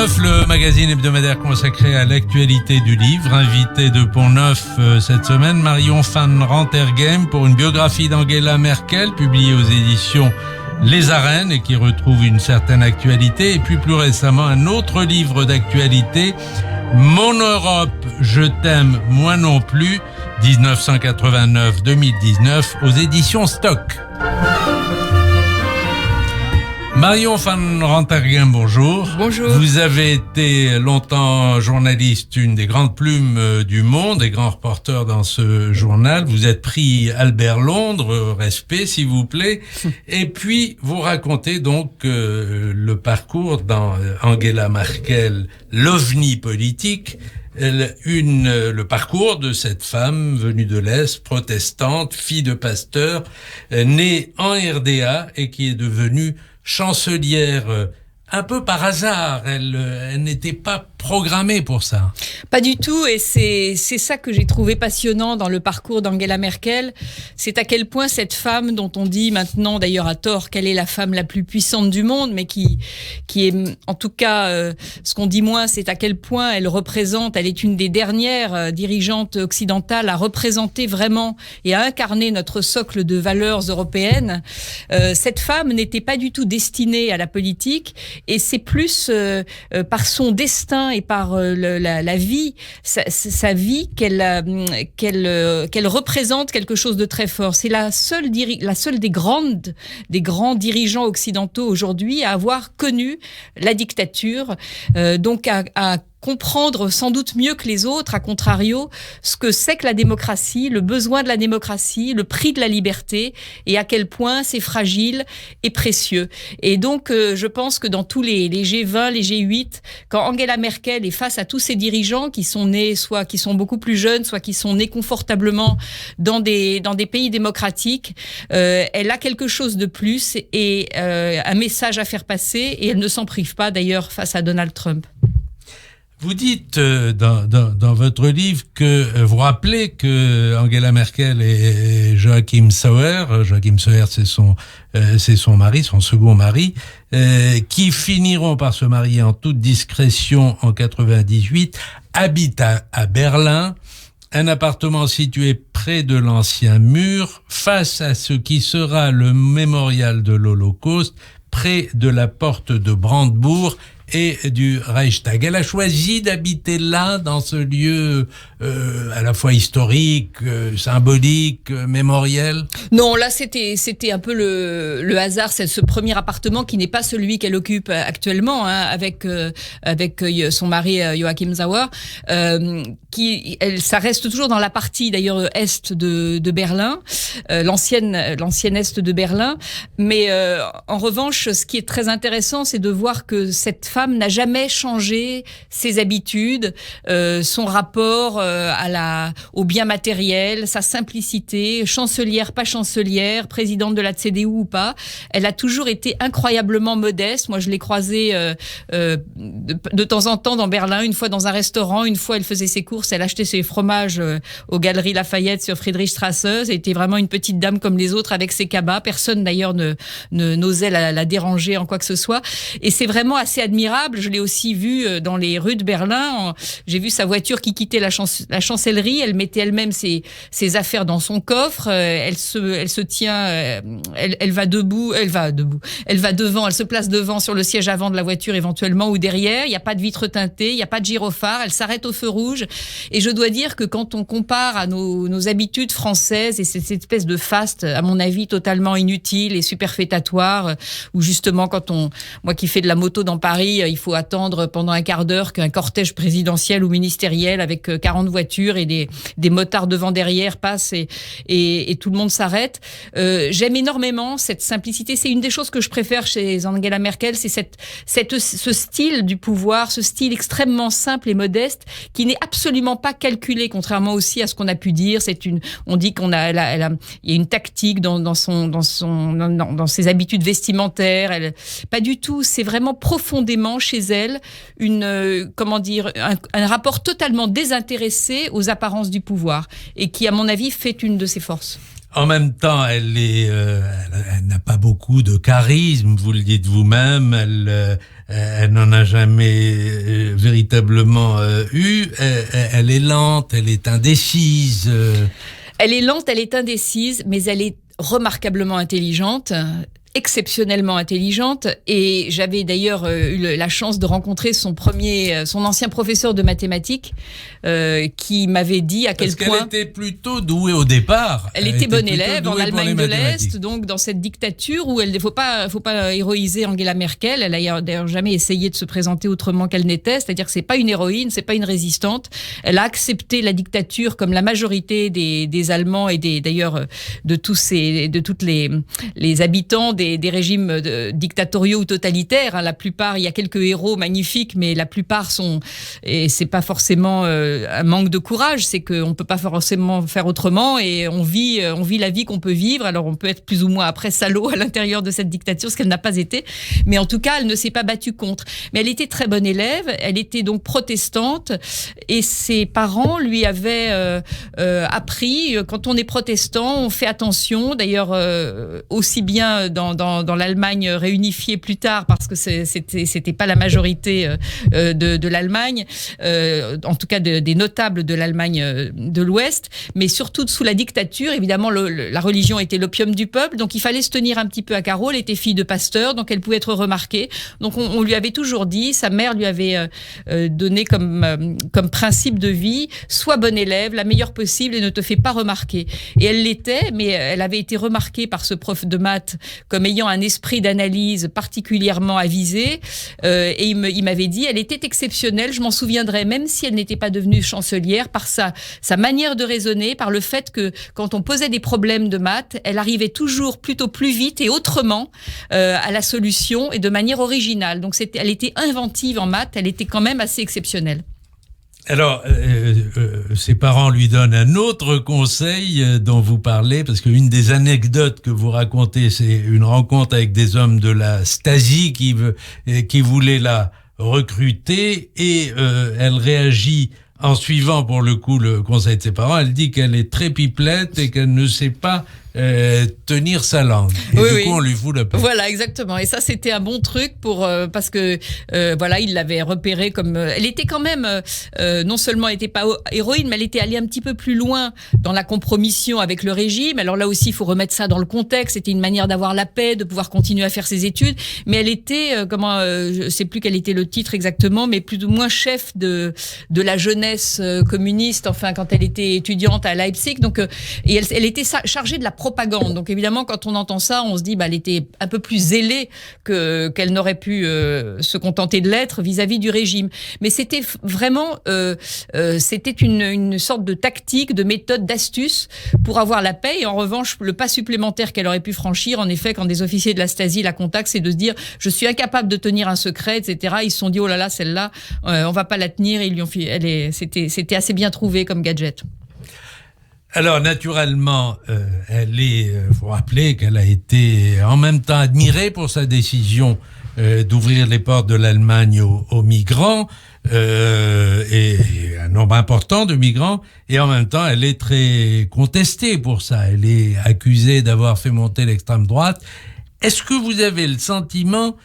Pont-Neuf, le magazine hebdomadaire consacré à l'actualité du livre. Invité de Pont-Neuf cette semaine, Marion van Rentergem pour une biographie d'Angela Merkel, publiée aux éditions Les Arènes et qui retrouve une certaine actualité. Et puis plus récemment, un autre livre d'actualité, Mon Europe, je t'aime, moi non plus, 1989-2019, aux éditions Stock. Marion van Rentergem, bonjour. Bonjour. Vous avez été longtemps journaliste, une des grandes plumes du monde, des grands reporters dans ce journal. Vous êtes prix Albert Londres, respect s'il vous plaît. Et puis vous racontez donc le parcours d'Angela Merkel, l'ovni politique. Le parcours de cette femme venue de l'Est, protestante, fille de pasteur, née en RDA et qui est devenue chancelière un peu par hasard. Elle n'était pas programmée pour ça. Pas du tout, et c'est ça que j'ai trouvé passionnant dans le parcours d'Angela Merkel. C'est à quel point cette femme, dont on dit maintenant d'ailleurs à tort qu'elle est la femme la plus puissante du monde, mais qui est en tout cas, ce qu'on dit moins, c'est à quel point elle est une des dernières dirigeantes occidentales à représenter vraiment et à incarner notre socle de valeurs européennes. Cette femme n'était pas du tout destinée à la politique, et c'est plus par son destin et par la vie, sa vie qu'elle représente quelque chose de très fort. C'est la seule des grands dirigeants occidentaux aujourd'hui à avoir connu la dictature, donc à comprendre sans doute mieux que les autres, à contrario, ce que c'est que la démocratie, le besoin de la démocratie, le prix de la liberté, et à quel point c'est fragile et précieux. Et donc, je pense que dans tous les G20, les G8, quand Angela Merkel est face à tous ces dirigeants qui sont nés, soit qui sont beaucoup plus jeunes, soit qui sont nés confortablement dans des pays démocratiques, elle a quelque chose de plus et un message à faire passer, et elle ne s'en prive pas d'ailleurs face à Donald Trump. Vous dites dans votre livre que vous rappelez que Angela Merkel et Joachim Sauer, c'est son mari, son second mari, qui finiront par se marier en toute discrétion en 98, habitent à Berlin, un appartement situé près de l'ancien mur, face à ce qui sera le mémorial de l'Holocauste, près de la porte de Brandebourg et du Reichstag. Elle a choisi d'habiter là, dans ce lieu à la fois historique, symbolique, mémoriel. Non, là c'était un peu le hasard. C'est ce premier appartement qui n'est pas celui qu'elle occupe actuellement, hein, avec son mari Joachim Sauer. Ça reste toujours dans la partie d'ailleurs est de Berlin, l'ancienne est de Berlin. Mais en revanche, ce qui est très intéressant, c'est de voir que cette femme n'a jamais changé ses habitudes, son rapport au bien matériel, sa simplicité, chancelière, pas chancelière, présidente de la CDU ou pas. Elle a toujours été incroyablement modeste. Moi, je l'ai croisée de temps en temps dans Berlin, une fois dans un restaurant, une fois elle faisait ses courses, elle achetait ses fromages aux Galeries Lafayette sur Friedrichstrasse. C'était vraiment une petite dame comme les autres avec ses cabas. Personne d'ailleurs n'osait la déranger en quoi que ce soit. Et c'est vraiment assez admirable. Je l'ai aussi vue dans les rues de Berlin. J'ai vu sa voiture qui quittait la chancellerie. Elle mettait elle-même ses affaires dans son coffre. Elle se tient. Elle va debout. Elle va devant. Elle se place devant sur le siège avant de la voiture éventuellement ou derrière. Il n'y a pas de vitre teintée. Il n'y a pas de gyrophare. Elle s'arrête au feu rouge. Et je dois dire que quand on compare à nos habitudes françaises et cette espèce de faste, à mon avis, totalement inutile et superfétatoire, où justement moi qui fais de la moto dans Paris, il faut attendre pendant un quart d'heure qu'un cortège présidentiel ou ministériel avec 40 voitures et des motards devant derrière passent et tout le monde s'arrête. J'aime énormément cette simplicité. C'est une des choses que je préfère chez Angela Merkel, c'est ce style du pouvoir, ce style extrêmement simple et modeste qui n'est absolument pas calculé, contrairement aussi à ce qu'on a pu dire. On dit il y a une tactique dans ses habitudes vestimentaires. Pas du tout. C'est vraiment profondément chez elle un rapport totalement désintéressé aux apparences du pouvoir et qui, à mon avis, fait une de ses forces. En même temps, elle n'a pas beaucoup de charisme, vous le dites vous-même. Elle n'en a jamais véritablement eu. Elle est lente, elle est indécise. Elle est lente, elle est indécise, mais elle est remarquablement intelligente. Exceptionnellement intelligente, et j'avais d'ailleurs eu la chance de rencontrer son ancien professeur de mathématiques qui m'avait dit à quel point... Parce qu'elle était plutôt douée au départ. Elle était bonne élève en Allemagne de l'Est, donc dans cette dictature où il faut pas héroïser Angela Merkel. Elle a d'ailleurs jamais essayé de se présenter autrement qu'elle n'était, c'est-à-dire que c'est pas une héroïne, c'est pas une résistante. Elle a accepté la dictature comme la majorité des Allemands et d'ailleurs de tous les habitants des régimes dictatoriaux ou totalitaires. La plupart, il y a quelques héros magnifiques, mais la plupart sont, et c'est pas forcément un manque de courage, c'est qu'on peut pas forcément faire autrement, et on vit la vie qu'on peut vivre. Alors on peut être plus ou moins après salaud à l'intérieur de cette dictature, ce qu'elle n'a pas été, mais en tout cas elle ne s'est pas battue contre. Mais elle était très bonne élève, elle était donc protestante, et ses parents lui avaient appris, quand on est protestant, on fait attention, d'ailleurs aussi bien dans l'Allemagne réunifiée plus tard, parce que c'était pas la majorité de l'Allemagne, en tout cas des notables de l'Allemagne de l'Ouest, mais surtout sous la dictature. Évidemment, la religion était l'opium du peuple, donc il fallait se tenir un petit peu à carreau. Elle était fille de pasteur, donc elle pouvait être remarquée. Donc on lui avait toujours dit, sa mère lui avait donné comme principe de vie: sois bonne élève, la meilleure possible, et ne te fais pas remarquer. Et elle l'était, mais elle avait été remarquée par ce prof de maths comme ayant un esprit d'analyse particulièrement avisé, et il m'avait dit, elle était exceptionnelle, je m'en souviendrai, même si elle n'était pas devenue chancelière, par sa manière de raisonner, par le fait que quand on posait des problèmes de maths, elle arrivait toujours plutôt plus vite et autrement à la solution, et de manière originale. Donc elle était inventive en maths, elle était quand même assez exceptionnelle. Alors, ses parents lui donnent un autre conseil dont vous parlez, parce qu'une des anecdotes que vous racontez, c'est une rencontre avec des hommes de la Stasi qui voulaient la recruter, et elle réagit en suivant pour le coup le conseil de ses parents. Elle dit qu'elle est très pipelette et qu'elle ne sait pas tenir sa langue. Et du coup, on lui fout la paix. Voilà, exactement. Et ça, c'était un bon truc parce que voilà, il l'avait repérée comme. Elle était quand même non seulement elle n'était pas héroïne, mais elle était allée un petit peu plus loin dans la compromission avec le régime. Alors là aussi, il faut remettre ça dans le contexte. C'était une manière d'avoir la paix, de pouvoir continuer à faire ses études. Mais elle était je sais plus quel était le titre exactement, mais plus ou moins chef de la jeunesse communiste. Enfin, quand elle était étudiante à Leipzig. Donc, et elle était chargée de la propagande. Donc évidemment, quand on entend ça, on se dit elle était un peu plus zélée qu'elle n'aurait pu se contenter de l'être vis-à-vis du régime. Mais c'était vraiment c'était une sorte de tactique, de méthode, d'astuce pour avoir la paix. Et en revanche, le pas supplémentaire qu'elle aurait pu franchir, en effet, quand des officiers de la Stasi la contactent, c'est de se dire: je suis incapable de tenir un secret, etc. Ils se sont dit: oh là là, celle-là, on va pas la tenir. Et ils lui ont fait, c'était assez bien trouvé comme gadget. Alors, naturellement, faut rappeler qu'elle a été en même temps admirée pour sa décision d'ouvrir les portes de l'Allemagne aux migrants, et un nombre important de migrants, et en même temps, elle est très contestée pour ça. Elle est accusée d'avoir fait monter l'extrême droite. Est-ce que vous avez le sentiment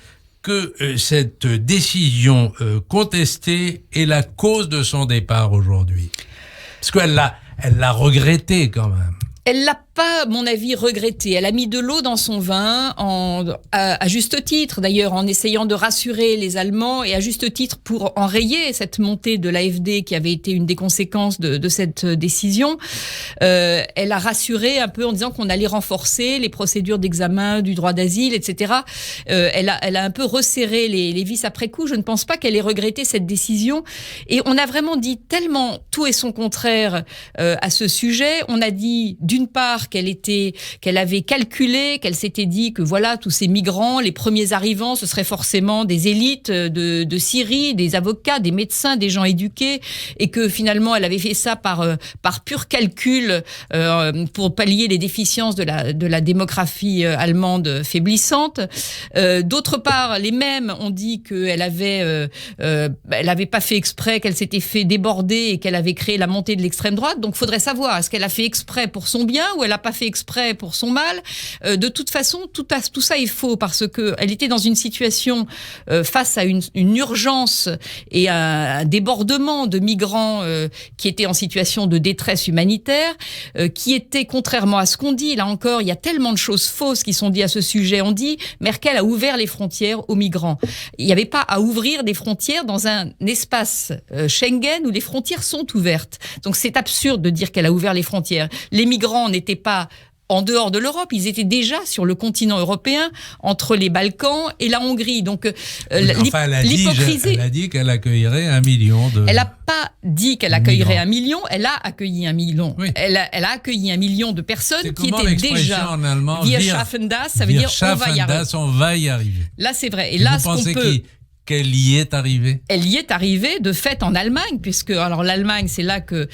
que cette décision contestée est la cause de son départ aujourd'hui? Parce qu'elle l'a regretté quand même. Elle l'a pas, à mon avis, regretté. Elle a mis de l'eau dans son vin, à juste titre d'ailleurs, en essayant de rassurer les Allemands, et à juste titre pour enrayer cette montée de l'AfD qui avait été une des conséquences de cette décision. Elle a rassuré un peu en disant qu'on allait renforcer les procédures d'examen du droit d'asile, etc. Elle a un peu resserré les vis après coup. Je ne pense pas qu'elle ait regretté cette décision. Et on a vraiment dit tellement tout et son contraire à ce sujet. On a dit d'une part qu'elle avait calculé, qu'elle s'était dit que voilà, tous ces migrants, les premiers arrivants, ce seraient forcément des élites de Syrie, des avocats, des médecins, des gens éduqués, et que finalement elle avait fait ça par pur calcul pour pallier les déficiences de la démographie allemande faiblissante. D'autre part, les mêmes ont dit qu'elle avait pas fait exprès, qu'elle s'était fait déborder et qu'elle avait créé la montée de l'extrême droite. Donc faudrait savoir, est-ce qu'elle a fait exprès pour son bien, ou elle l'a pas fait exprès pour son mal. De toute façon, tout ça est faux parce que elle était dans une situation face à une urgence et un débordement de migrants qui étaient en situation de détresse humanitaire, qui étaient, contrairement à ce qu'on dit, là encore, il y a tellement de choses fausses qui sont dites à ce sujet. On dit Merkel a ouvert les frontières aux migrants. Il n'y avait pas à ouvrir des frontières dans un espace Schengen où les frontières sont ouvertes. Donc c'est absurde de dire qu'elle a ouvert les frontières. Les migrants n'étaient pas en dehors de l'Europe, ils étaient déjà sur le continent européen, entre les Balkans et la Hongrie. Donc, l'hypocrisie... Elle a dit qu'elle accueillerait 1 million de... Elle n'a pas dit qu'elle accueillerait 1 million, elle a accueilli 1 million. Oui. Elle a accueilli 1 million de personnes qui étaient déjà... en allemand, wir schaffen das, ça veut dire on va y arriver. Là, c'est vrai. Et là, vous pensez qu'elle y est arrivée? Elle y est arrivée, de fait, en Allemagne, puisque alors l'Allemagne, c'est là que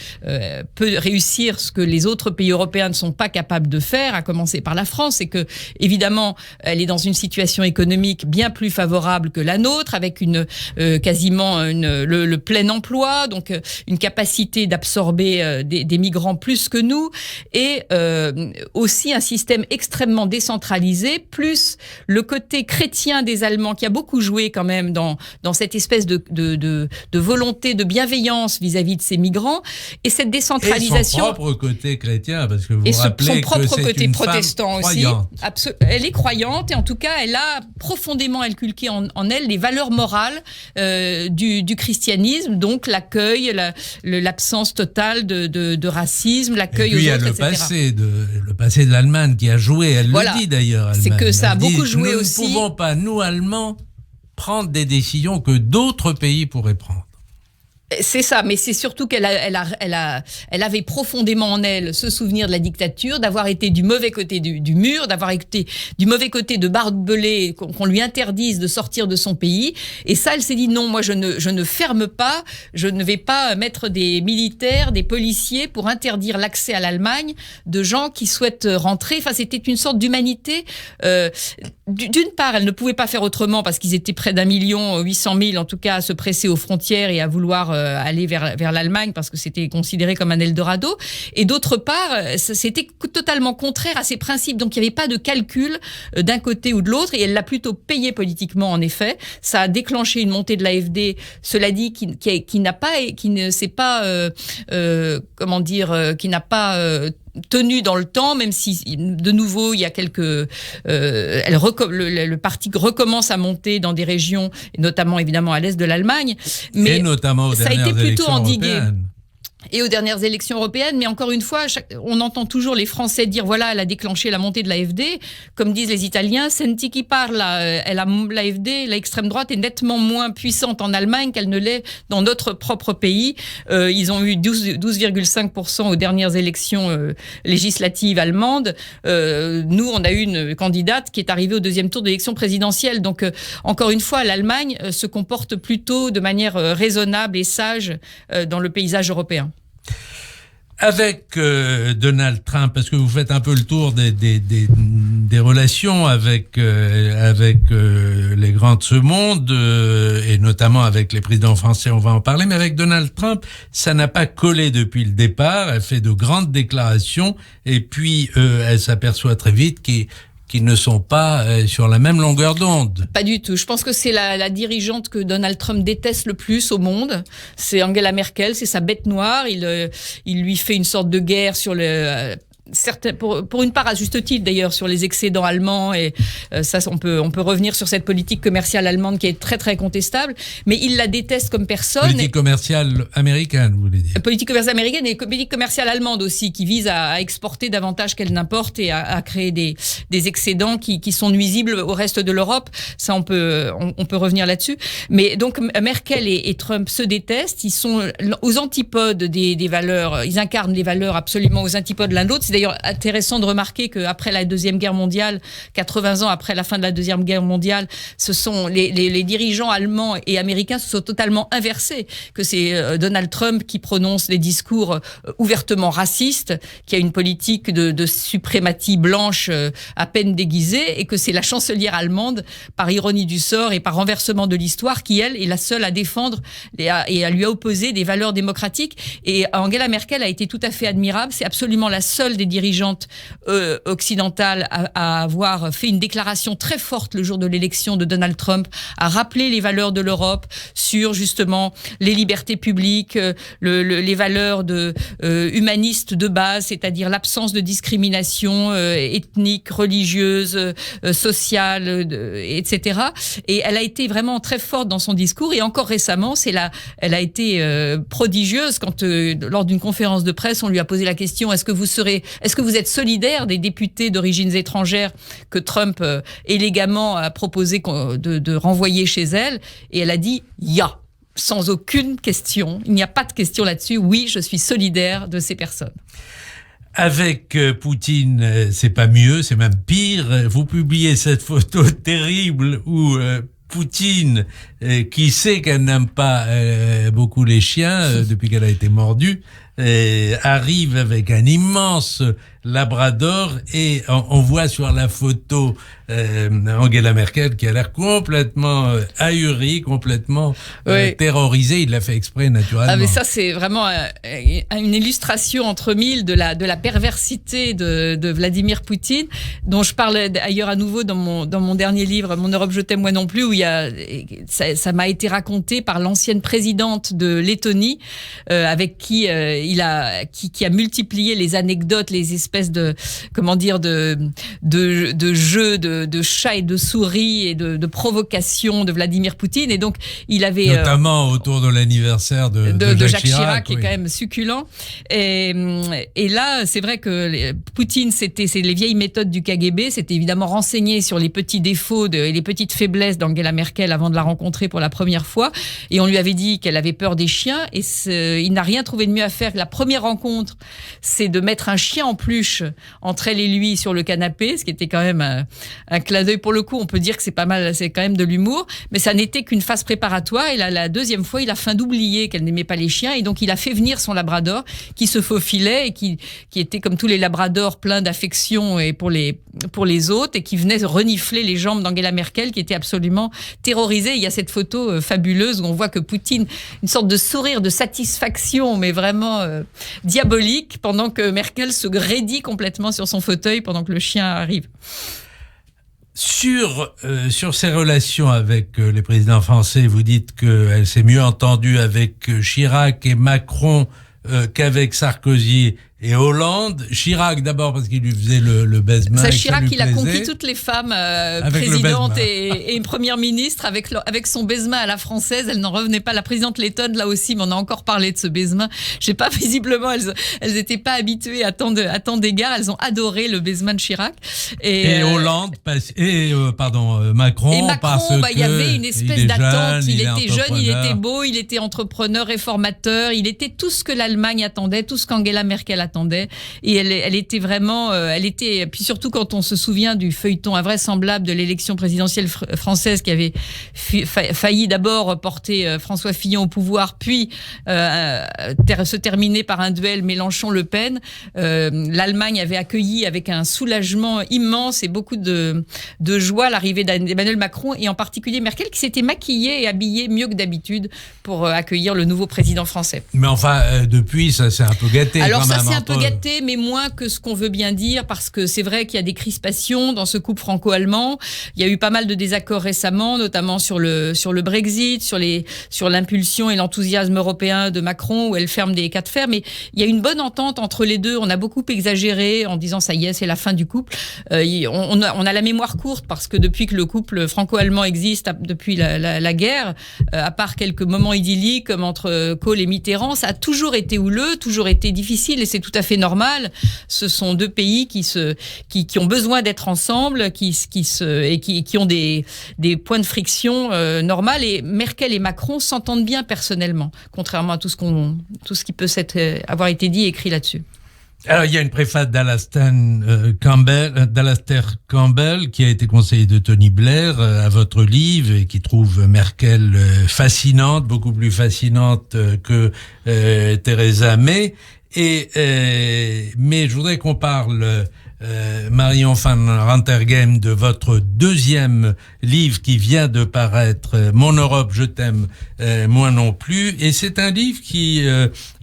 peut réussir ce que les autres pays européens ne sont pas capables de faire, à commencer par la France, c'est que, évidemment, elle est dans une situation économique bien plus favorable que la nôtre, avec quasiment le plein emploi, donc une capacité d'absorber des migrants plus que nous, et aussi un système extrêmement décentralisé, plus le côté chrétien des Allemands, qui a beaucoup joué quand même dans cette espèce de volonté de bienveillance vis-à-vis de ces migrants, et cette décentralisation. Et son propre côté chrétien, parce que vous vous rappelez que c'est une femme croyante. Et son propre côté protestant aussi. Elle est croyante, et en tout cas, elle a profondément inculqué en elle les valeurs morales du christianisme, donc l'accueil, l'absence totale de racisme, l'accueil aux autres, etc. Le passé de l'Allemagne qui a joué, elle le dit d'ailleurs. C'est que ça a beaucoup joué aussi. Nous ne pouvons pas, nous Allemands, prendre des décisions que d'autres pays pourraient prendre. C'est ça, mais c'est surtout qu'elle avait profondément en elle ce souvenir de la dictature, d'avoir été du mauvais côté du mur, d'avoir été du mauvais côté de barbelé, qu'on lui interdise de sortir de son pays. Et ça, elle s'est dit non, moi je ne ferme pas, je ne vais pas mettre des militaires, des policiers pour interdire l'accès à l'Allemagne de gens qui souhaitent rentrer. Enfin, c'était une sorte d'humanité. D'une part, elle ne pouvait pas faire autrement parce qu'ils étaient près d'1 800 000 en tout cas à se presser aux frontières et à vouloir aller vers l'Allemagne parce que c'était considéré comme un Eldorado. Et d'autre part, c'était totalement contraire à ses principes. Donc il n'y avait pas de calcul d'un côté ou de l'autre, et elle l'a plutôt payé politiquement en effet. Ça a déclenché une montée de l'AfD, cela dit, qui n'a pas tenu dans le temps, même si de nouveau il y a le parti recommence à monter dans des régions, notamment évidemment à l'est de l'Allemagne, mais et notamment aux ça a été plutôt endigué. Européennes. Et aux dernières élections européennes, mais encore une fois, on entend toujours les Français dire voilà, elle a déclenché la montée de l'AfD, comme disent les Italiens, senti chi parla, l'AfD, l'extrême droite est nettement moins puissante en Allemagne qu'elle ne l'est dans notre propre pays. Ils ont eu 12,5% aux dernières élections législatives allemandes. Nous, on a eu une candidate qui est arrivée au 2e tour de l'élection présidentielle. Donc, encore une fois, l'Allemagne se comporte plutôt de manière raisonnable et sage dans le paysage européen. Avec Donald Trump, parce que vous faites un peu le tour des relations avec les grands de ce monde, et notamment avec les présidents français, on va en parler, mais avec Donald Trump, ça n'a pas collé depuis le départ. Elle fait de grandes déclarations, et puis elle s'aperçoit très vite qu'ils ne sont pas sur la même longueur d'onde. Pas du tout. Je pense que c'est la dirigeante que Donald Trump déteste le plus au monde. C'est Angela Merkel, c'est sa bête noire. Il lui fait une sorte de guerre sur pour une part à juste titre d'ailleurs sur les excédents allemands, et ça on peut revenir sur cette politique commerciale allemande qui est très très contestable, mais il la déteste comme personne. Politique commerciale américaine, vous voulez dire? Politique commerciale américaine et politique commerciale allemande aussi, qui vise à exporter davantage qu'elle n'importe et à créer des excédents qui sont nuisibles au reste de l'Europe. Ça on peut revenir là-dessus. Mais donc Merkel et Trump se détestent, ils sont aux antipodes des valeurs, ils incarnent les valeurs absolument aux antipodes l'un de l'autre. C'est d'ailleurs intéressant de remarquer qu'après la Deuxième Guerre mondiale, 80 ans après la fin de la Deuxième Guerre mondiale, ce sont les dirigeants allemands et américains se sont totalement inversés. Que c'est Donald Trump qui prononce des discours ouvertement racistes, qui a une politique de suprématie blanche à peine déguisée, et que c'est la chancelière allemande, par ironie du sort et par renversement de l'histoire, qui elle est la seule à défendre et à lui opposer des valeurs démocratiques. Et Angela Merkel a été tout à fait admirable. C'est absolument la seule des dirigeantes occidentales à avoir fait une déclaration très forte le jour de l'élection de Donald Trump, à rappeler les valeurs de l'Europe sur justement les libertés publiques, les valeurs humanistes de base, c'est-à-dire l'absence de discrimination ethnique, religieuse, sociale, etc. Et elle a été vraiment très forte dans son discours. Et encore récemment, elle a été prodigieuse quand, lors d'une conférence de presse, on lui a posé la question: est-ce que vous êtes solidaire des députés d'origines étrangères que Trump élégamment a proposé de renvoyer chez elle? Et elle a dit ya, sans aucune question. Il n'y a pas de question là-dessus. Oui, je suis solidaire de ces personnes. Avec Poutine, c'est pas mieux, c'est même pire. Vous publiez cette photo terrible où Poutine, qui sait qu'elle n'aime pas beaucoup les chiens depuis qu'elle a été mordue, arrive avec un immense labrador, et on voit sur la photo Angela Merkel qui a l'air complètement ahurie, complètement terrorisée. Il l'a fait exprès, naturellement. Ah, mais ça, c'est vraiment une illustration entre mille de la perversité de Vladimir Poutine, dont je parle d'ailleurs à nouveau dans mon dernier livre, Mon Europe, je t'aime, moi non plus, où ça m'a été raconté par l'ancienne présidente de Lettonie, avec qui qui a multiplié les anecdotes, les espèces de jeux de chats et de souris et de provocations de Vladimir Poutine. Et donc il avait notamment autour de l'anniversaire de Jacques Chirac, qui est quand même succulent. Et là, c'est vrai que Poutine, c'est les vieilles méthodes du KGB. C'était évidemment renseigné sur les petits défauts et les petites faiblesses d'Angela Merkel avant de la rencontrer pour la première fois. Et on lui avait dit qu'elle avait peur des chiens. Et il n'a rien trouvé de mieux à faire. La première rencontre, c'est de mettre un chien en peluche entre elle et lui sur le canapé, ce qui était quand même un clin d'œil. Pour le coup, on peut dire que c'est pas mal, c'est quand même de l'humour, mais ça n'était qu'une phase préparatoire. Et la deuxième fois, il a feint d'oublier qu'elle n'aimait pas les chiens, et donc il a fait venir son labrador qui se faufilait et qui était comme tous les labradors, plein d'affection et pour les autres, et qui venait renifler les jambes d'Angela Merkel, qui était absolument terrorisée. Il y a cette photo fabuleuse où on voit que Poutine, une sorte de sourire de satisfaction, mais vraiment diabolique, pendant que Merkel se raidit complètement sur son fauteuil pendant que le chien arrive. Sur ses relations avec les présidents français, vous dites qu'elle s'est mieux entendue avec Chirac et Macron qu'avec Sarkozy et Hollande. Chirac d'abord parce qu'il lui faisait le baisement. Chirac, il a conquis toutes les femmes présidentes et une première ministre avec son baisement à la française. Elle n'en revenait pas. La présidente lettonne, là aussi, mais on a encore parlé de ce baisement. Je sais pas, visiblement, elles étaient pas habituées à tant d'égards. Elles ont adoré le baisement de Chirac. Et Hollande, Macron. Et Macron, il y avait une espèce d'attente. Il était jeune, il était beau, il était entrepreneur, réformateur. Il était tout ce que l'Allemagne attendait, tout ce qu'Angela Merkel attendait. Et elle était vraiment, puis surtout quand on se souvient du feuilleton invraisemblable de l'élection présidentielle française qui avait failli d'abord porter François Fillon au pouvoir, puis se terminer par un duel Mélenchon-Le Pen. L'Allemagne avait accueilli avec un soulagement immense et beaucoup de joie l'arrivée d'Emmanuel Macron, et en particulier Merkel, qui s'était maquillée et habillée mieux que d'habitude pour accueillir le nouveau président français. Mais enfin, depuis, ça s'est un peu gâté. Alors ça s'est un peu gâté, mais moins que ce qu'on veut bien dire, parce que c'est vrai qu'il y a des crispations dans ce couple franco-allemand. Il y a eu pas mal de désaccords récemment, notamment sur le Brexit, sur l'impulsion et l'enthousiasme européen de Macron, où elle ferme des cas de fer. Mais il y a une bonne entente entre les deux. On a beaucoup exagéré en disant ça y est, c'est la fin du couple. On a la mémoire courte, parce que depuis que le couple franco-allemand existe, depuis la guerre, à part quelques moments idylliques comme entre Kohl et Mitterrand, ça a toujours été houleux, toujours été difficile, et c'est tout à fait normal. Ce sont deux pays qui ont besoin d'être ensemble, qui ont des points de friction normal, et Merkel et Macron s'entendent bien personnellement, contrairement à tout ce qui peut avoir été dit et écrit là-dessus. Alors, il y a une préface d'Alastair Campbell, qui a été conseiller de Tony Blair à votre livre, et qui trouve Merkel fascinante, beaucoup plus fascinante que Theresa May. Mais je voudrais qu'on parle, Marion van Rentergem, de votre deuxième livre qui vient de paraître, Mon Europe, je t'aime, moi non plus. Et c'est un livre qui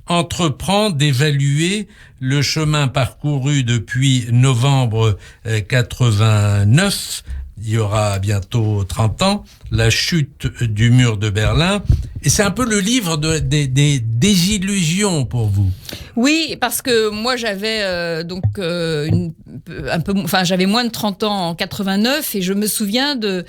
entreprend d'évaluer le chemin parcouru depuis novembre 89. Il y aura bientôt 30 ans, la chute du mur de Berlin. Et c'est un peu le livre des désillusions pour vous. Oui, parce que moi j'avais j'avais moins de 30 ans en 89 et je me souviens de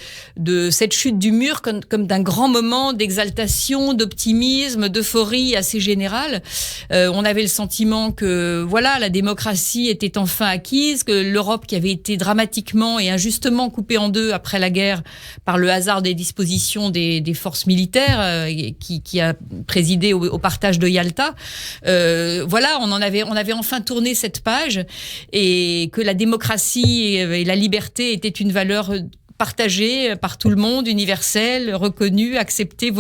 cette chute du mur comme d'un grand moment d'exaltation, d'optimisme, d'euphorie assez générale. On avait le sentiment que voilà, la démocratie était enfin acquise, que l'Europe qui avait été dramatiquement et injustement coupée en deux après la guerre par le hasard des dispositions des forces militaires qui a présidé au partage de Yalta. Voilà, on avait enfin tourné cette page et que la démocratie et la liberté étaient une valeur partagée par tout le monde, universelle, reconnue, acceptée,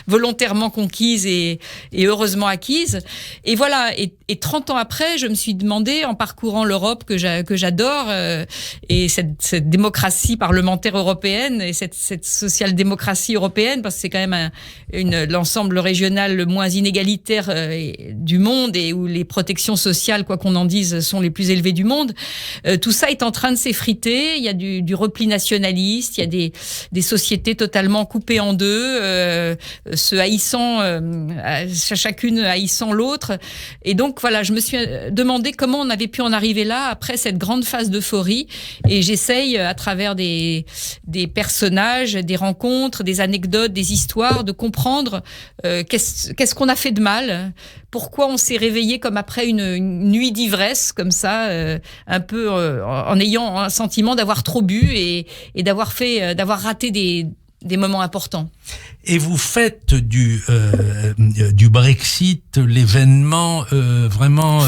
volontairement conquise et heureusement acquise. Et voilà, et 30 ans après, je me suis demandé, en parcourant l'Europe que j'adore, et cette démocratie parlementaire européenne et cette social-démocratie européenne, parce que c'est quand même l'ensemble régional le moins inégalitaire du monde et où les protections sociales, quoi qu'on en dise, sont les plus élevées du monde. Tout ça est en train de s'effriter. Il y a du repli national. Il y a des sociétés totalement coupées en deux, se haïssant, chacune haïssant l'autre. Et donc voilà, je me suis demandé comment on avait pu en arriver là après cette grande phase d'euphorie. Et j'essaye, à travers des personnages, des rencontres, des anecdotes, des histoires, de comprendre qu'est-ce qu'on a fait de mal. Pourquoi on s'est réveillé comme après une nuit d'ivresse, comme ça, un peu en ayant un sentiment d'avoir trop bu et d'avoir raté des moments importants. Et vous faites du Brexit l'événement vraiment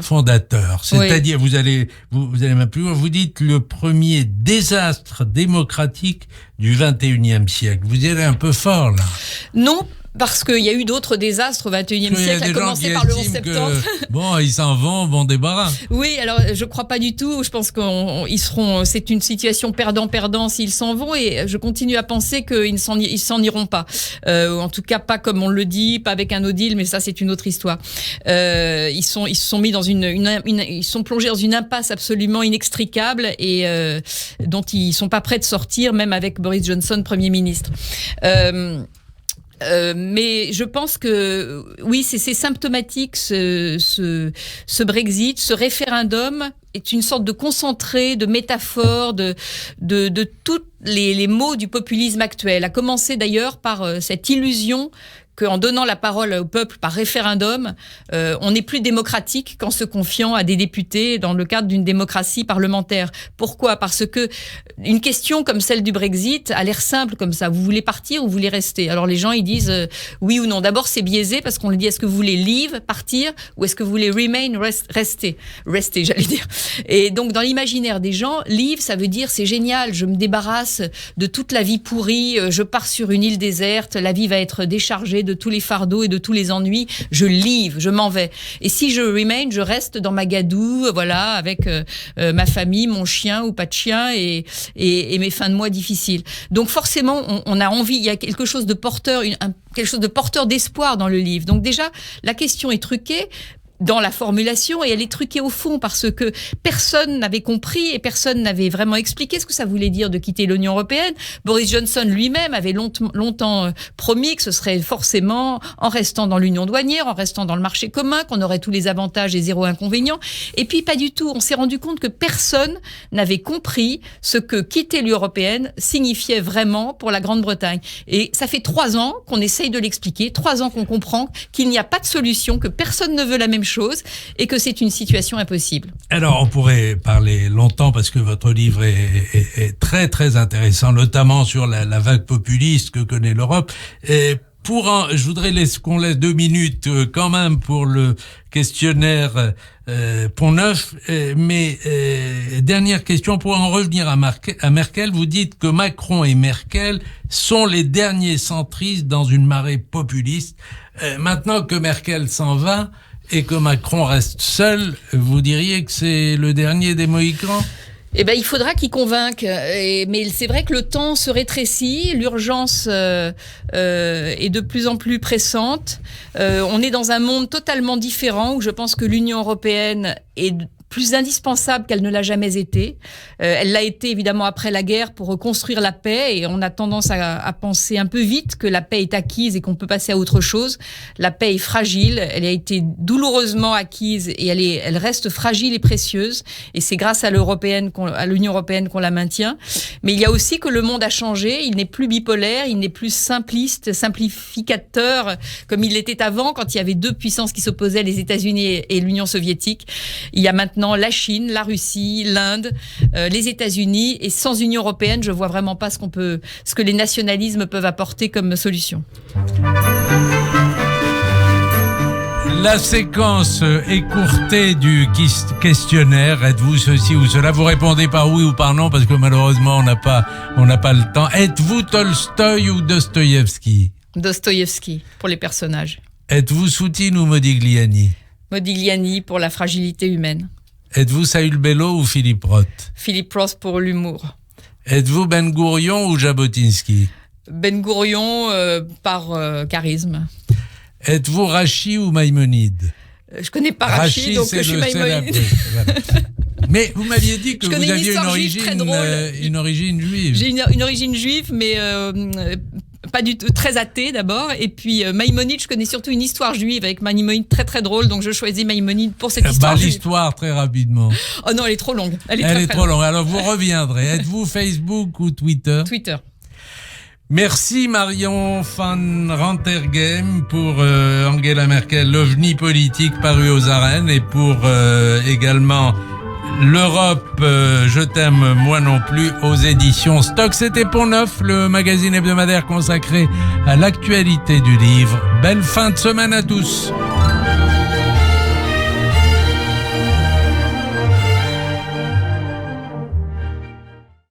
fondateur. C'est-à-dire, oui. vous allez même plus loin, vous dites le premier désastre démocratique du 21e siècle. Vous y allez un peu fort, là. Non. Parce qu'il y a eu d'autres désastres au XXIe siècle, à commencer par le 11 septembre. Bon, ils s'en vont, bon débarras. Oui, alors je crois pas du tout. Je pense c'est une situation perdant-perdant s'ils s'en vont, et je continue à penser qu'ils s'en iront pas. En tout cas, pas comme on le dit, pas avec un no deal, mais ça c'est une autre histoire. Ils se sont mis dans ils sont plongés dans une impasse absolument inextricable et dont ils sont pas prêts de sortir, même avec Boris Johnson Premier ministre. Mais je pense que oui, c'est symptomatique ce Brexit, ce référendum est une sorte de concentré, de métaphore, de tous les mots du populisme actuel. A commencer d'ailleurs par cette illusion qu'en donnant la parole au peuple par référendum, on n'est plus démocratique qu'en se confiant à des députés dans le cadre d'une démocratie parlementaire. Pourquoi ? Parce que une question comme celle du Brexit a l'air simple comme ça. Vous voulez partir ou vous voulez rester ? Alors les gens, ils disent oui ou non. D'abord, c'est biaisé parce qu'on lui dit est-ce que vous voulez leave, partir, ou est-ce que vous voulez remain, rester, j'allais dire. Et donc, dans l'imaginaire des gens, leave, ça veut dire c'est génial, je me débarrasse de toute la vie pourrie, je pars sur une île déserte, la vie va être déchargée de tous les fardeaux et de tous les ennuis, je leave, je m'en vais. Et si je remain, je reste dans ma gadoue, voilà, avec ma famille, mon chien ou pas de chien et mes fins de mois difficiles. Donc forcément, on a envie, il y a quelque chose de porteur, quelque chose de porteur d'espoir dans le livre. Donc déjà, la question est truquée dans la formulation et elle est truquée au fond parce que personne n'avait compris et personne n'avait vraiment expliqué ce que ça voulait dire de quitter l'Union européenne. Boris Johnson lui-même avait longtemps promis que ce serait forcément en restant dans l'union douanière, en restant dans le marché commun, qu'on aurait tous les avantages et zéro inconvénient. Et puis pas du tout. On s'est rendu compte que personne n'avait compris ce que quitter l'Union européenne signifiait vraiment pour la Grande-Bretagne. Et ça fait 3 ans qu'on essaye de l'expliquer, 3 ans qu'on comprend qu'il n'y a pas de solution, que personne ne veut la même chose et que c'est une situation impossible. Alors, on pourrait parler longtemps parce que votre livre est très, très intéressant, notamment sur la vague populiste que connaît l'Europe. Et je voudrais qu'on laisse 2 minutes quand même pour le questionnaire Pont-Neuf. Mais dernière question, pour en revenir à Merkel, vous dites que Macron et Merkel sont les derniers centristes dans une marée populiste. Maintenant que Merkel s'en va, et que Macron reste seul, vous diriez que c'est le dernier des Mohicans ? Eh ben, il faudra qu'ils convainquent. Mais c'est vrai que le temps se rétrécit, l'urgence est de plus en plus pressante. On est dans un monde totalement différent où je pense que l'Union européenne est plus indispensable qu'elle ne l'a jamais été. Elle l'a été évidemment après la guerre pour reconstruire la paix, et on a tendance à penser un peu vite que la paix est acquise et qu'on peut passer à autre chose. La paix est fragile, elle a été douloureusement acquise et elle reste fragile et précieuse, et c'est grâce à l'Union européenne qu'on la maintient. Mais il y a aussi que le monde a changé, il n'est plus bipolaire, il n'est plus simpliste, simplificateur comme il l'était avant, quand il y avait deux puissances qui s'opposaient, les États-Unis et l'Union soviétique. Il y a maintenant la Chine, la Russie, l'Inde, les États-Unis, et sans Union européenne, je vois vraiment pas ce que les nationalismes peuvent apporter comme solution. La séquence écourtée du questionnaire, êtes-vous ceci ou cela? Vous répondez par oui ou par non, parce que malheureusement on n'a pas le temps. Êtes-vous Tolstoï ou Dostoïevski? Dostoïevski, pour les personnages. Êtes-vous Soutine ou Modigliani? Modigliani, pour la fragilité humaine. Êtes-vous Saül Bellow ou Philippe Roth? Philippe Roth, pour l'humour. Êtes-vous Ben Gourion ou Jabotinsky? Ben Gourion, par charisme. Êtes-vous Rachi ou Maïmonide? Je connais pas Rachi, donc je suis Maïmonide. Voilà. Mais vous m'aviez dit que vous aviez une origine juive. J'ai une origine juive, mais pas du tout, très athée d'abord. Et puis Maïmonide, je connais surtout une histoire juive avec Maïmonide très très drôle, donc je choisis Maïmonide pour cette histoire juive. L'histoire, très rapidement. Oh non, elle est trop longue. Elle est trop longue. Alors vous reviendrez. Êtes-vous Facebook ou Twitter? Twitter. Merci Marion van Rantergem pour Angela Merkel, l'OVNI politique paru aux arènes, et pour également l'Europe, je t'aime moi non plus, aux éditions Stock. C'était Pont Neuf, le magazine hebdomadaire consacré à l'actualité du livre. Belle fin de semaine à tous.